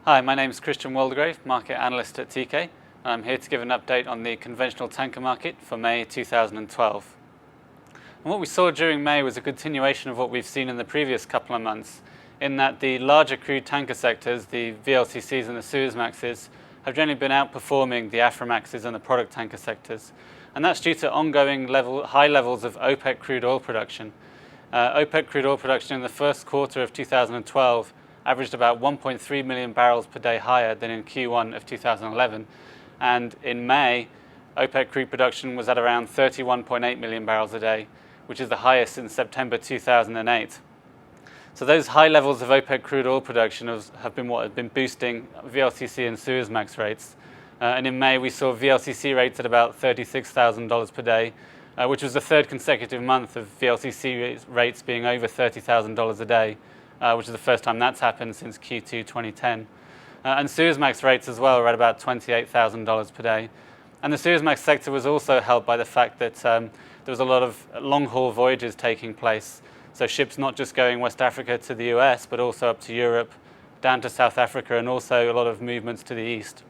Hi, my name is Christian Waldegrave, Market Analyst at Teekay. I'm here to give an update on the conventional tanker market for May 2012. And what we saw during May was a continuation of what we've seen in the previous couple of months, in that the larger crude tanker sectors, the VLCCs and the Suezmaxes, have generally been outperforming the Aframaxes and the product tanker sectors. And that's due to ongoing high levels of OPEC crude oil production. OPEC crude oil production in the first quarter of 2012 averaged about 1.3 million barrels per day higher than in Q1 of 2011. And in May, OPEC crude production was at around 31.8 million barrels a day, which is the highest since September 2008. So those high levels of OPEC crude oil production have been what have been boosting VLCC and Suezmax rates. And in May, we saw VLCC rates at about $36,000 per day, which was the third consecutive month of VLCC rates being over $30,000 a day, which is the first time that's happened since Q2 2010. And Suezmax rates as well were at about $28,000 per day. And the Suezmax sector was also helped by the fact that there was a lot of long-haul voyages taking place. So ships not just going West Africa to the US, but also up to Europe, down to South Africa, and also a lot of movements to the east.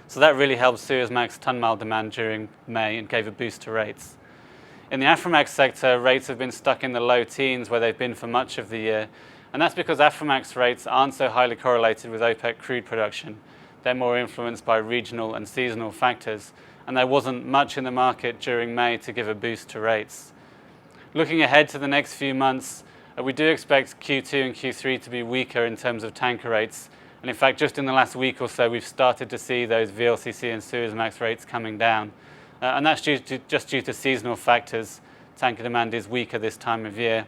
So that really helped Suezmax ton-mile demand during May and gave a boost to rates. In the Aframax sector, rates have been stuck in the low teens where they've been for much of the year. And that's because Aframax rates aren't so highly correlated with OPEC crude production. They're more influenced by regional and seasonal factors. And there wasn't much in the market during May to give a boost to rates. Looking ahead to the next few months, we do expect Q2 and Q3 to be weaker in terms of tanker rates. And in fact, just in the last week or so, we've started to see those VLCC and Suezmax rates coming down. And that's just due to seasonal factors. Tanker demand is weaker this time of year.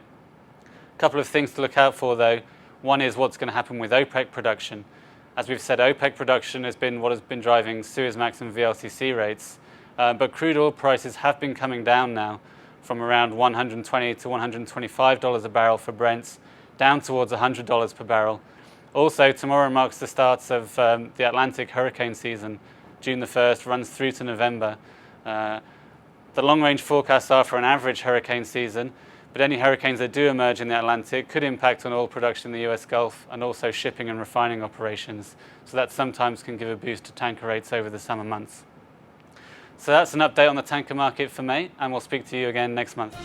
A couple of things to look out for, though. One is what's going to happen with OPEC production. As we've said, OPEC production has been what has been driving Suezmax and VLCC rates. But crude oil prices have been coming down now from around $120 to $125 a barrel for Brent, down towards $100 per barrel. Also, tomorrow marks the start of the Atlantic hurricane season. June the 1st runs through to November. The long-range forecasts are for an average hurricane season, but any hurricanes that do emerge in the Atlantic could impact on oil production in the US Gulf and also shipping and refining operations. So that sometimes can give a boost to tanker rates over the summer months. So that's an update on the tanker market for May, and we'll speak to you again next month.